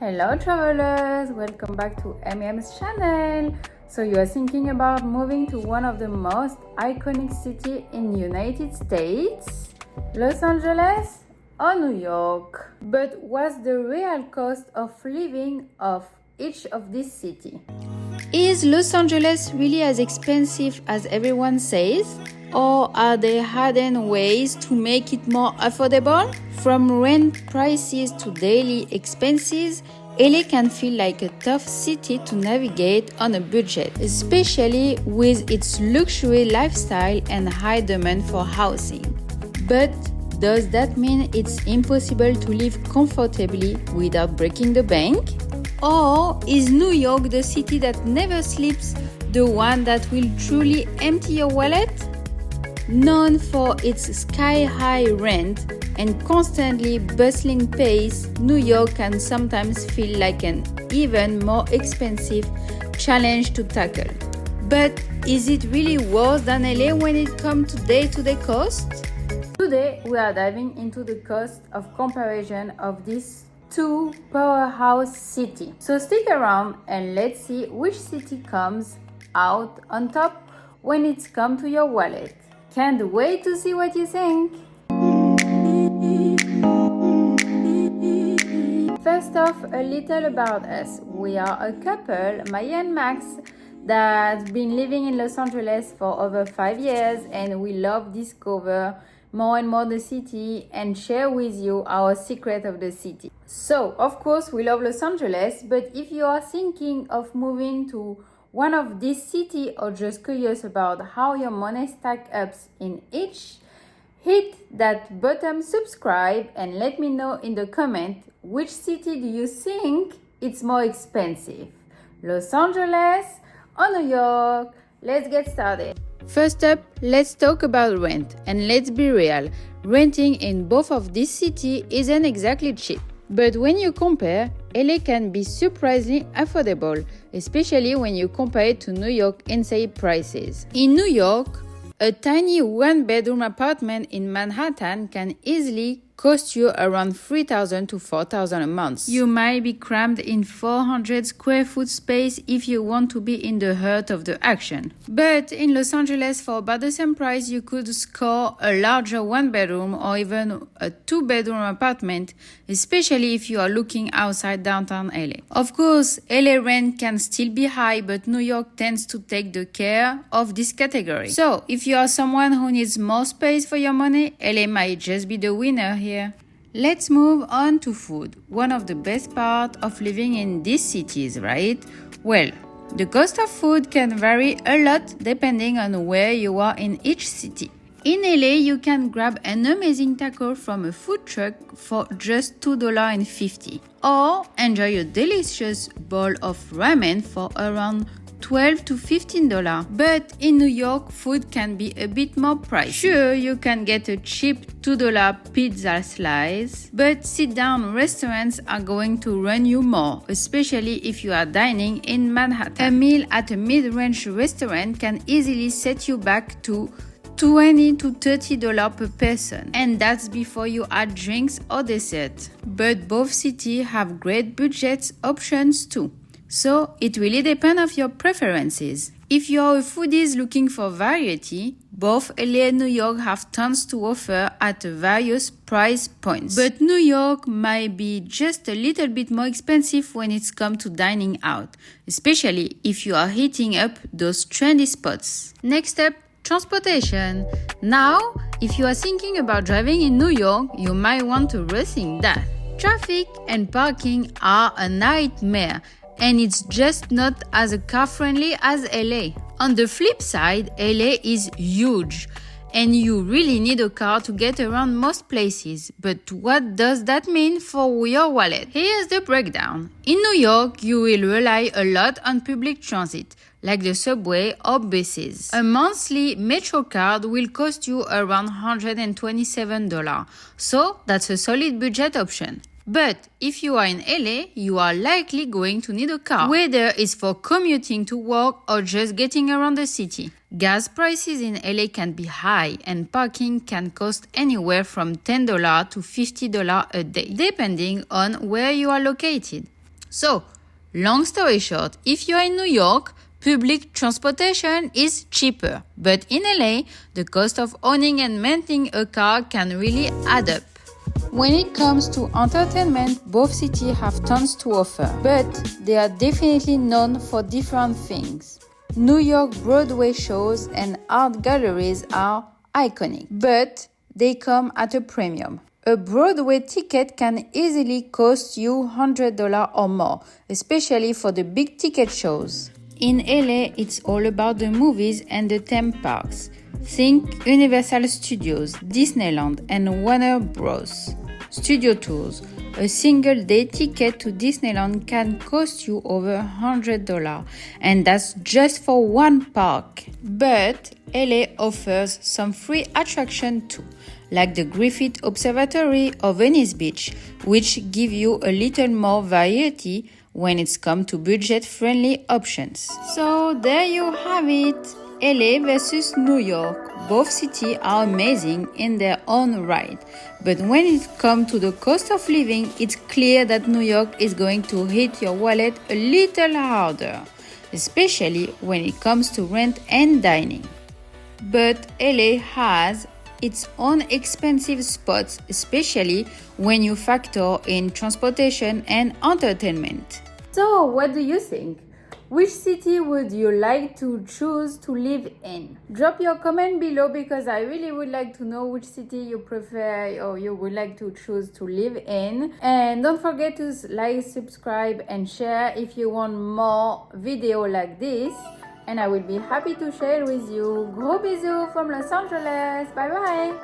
Hello travelers, welcome back to M&M'c channel. So you are thinking about moving to one of the most iconic cities in United States, Los Angeles or New York? But what's the real cost of living of each of these cities? Is Los Angeles really as expensive as everyone says? Or are there hidden ways to make it more affordable? From rent prices to daily expenses, LA can feel like a tough city to navigate on a budget, especially with its luxury lifestyle and high demand for housing. But does that mean it's impossible to live comfortably without breaking the bank? Or is New York the city that never sleeps, the one that will truly empty your wallet? Known for its sky-high rent and constantly bustling pace, New York can sometimes feel like an even more expensive challenge to tackle. But is it really worse than LA when it comes to day-to-day costs? Today, we are diving into the cost of comparison of these two powerhouse cities. So stick around and let's see which city comes out on top when it's come to your wallet. Can't wait to see what you think! First off, a little about us. We are a couple, Maya and Max, that's been living in Los Angeles for over 5 years, and we love discover more and more the city and share with you our secret of the city. So, of course, we love Los Angeles, but if you are thinking of moving to one of these cities or just curious about how your money stack up in each, hit that button subscribe and let me know in the comment which city do you think it's more expensive, Los Angeles or New York? Let's get started. First up, let's talk about rent, and let's be real, renting in both of these cities isn't exactly cheap. But when you compare, LA can be surprisingly affordable, especially when you compare it to New York insane prices. In New York, a tiny one-bedroom apartment in Manhattan can easily cost you around $3,000 to $4,000 a month. You might be crammed in 400 square foot space if you want to be in the heart of the action. But in Los Angeles, for about the same price, you could score a larger one-bedroom or even a two-bedroom apartment, especially if you are looking outside downtown LA. Of course, LA rent can still be high, but New York tends to take the care of this category. So, if you are someone who needs more space for your money, LA might just be the winner here. Let's move on to food, one of the best parts of living in these cities, right? Well, the cost of food can vary a lot depending on where you are in each city. In LA, you can grab an amazing taco from a food truck for just $2.50, or enjoy a delicious bowl of ramen for around $12 to $15. But in New York, food can be a bit more pricey. Sure, you can get a cheap $2 pizza slice, but sit-down restaurants are going to run you more, especially if you are dining in Manhattan. A meal at a mid-range restaurant can easily set you back to $20 to $30 per person, and that's before you add drinks or dessert. But both cities have great budget options too. So it really depends on your preferences. If you are a foodie looking for variety, both LA and New York have tons to offer at various price points. But New York might be just a little bit more expensive when it's come to dining out, especially if you are hitting up those trendy spots. Next up, transportation. Now, if you are thinking about driving in New York, you might want to rethink that. Traffic and parking are a nightmare, and it's just not as car-friendly as LA. On the flip side, LA is huge, and you really need a car to get around most places. But what does that mean for your wallet? Here's the breakdown. In New York, you will rely a lot on public transit, like the subway or buses. A monthly Metro card will cost you around $127, so that's a solid budget option. But if you are in LA, you are likely going to need a car, whether it's for commuting to work or just getting around the city. Gas prices in LA can be high, and parking can cost anywhere from $10 to $50 a day, depending on where you are located. So, long story short, if you're in New York, public transportation is cheaper. But in LA, the cost of owning and maintaining a car can really add up. When it comes to entertainment, both cities have tons to offer, but they are definitely known for different things. New York Broadway shows and art galleries are iconic, but they come at a premium. A Broadway ticket can easily cost you $100 or more, especially for the big ticket shows. In LA, it's all about the movies and the theme parks. Think Universal Studios, Disneyland, and Warner Bros. Studio tours. A single day ticket to Disneyland can cost you over $100, and that's just for one park. But LA offers some free attraction too, like the Griffith Observatory or Venice Beach, which give you a little more variety when it's come to budget-friendly options. So there you have it, LA versus New York. Both cities are amazing in their own right, but when it comes to the cost of living, it's clear that New York is going to hit your wallet a little harder, especially when it comes to rent and dining. But LA has its own expensive spots, especially when you factor in transportation and entertainment. So, what do you think? Which city would you like to choose to live in? Drop your comment below because I really would like to know which city you prefer or you would like to choose to live in. And don't forget to like, subscribe, and share if you want more video like this. And I will be happy to share with you. Gros bisous from Los Angeles. Bye bye.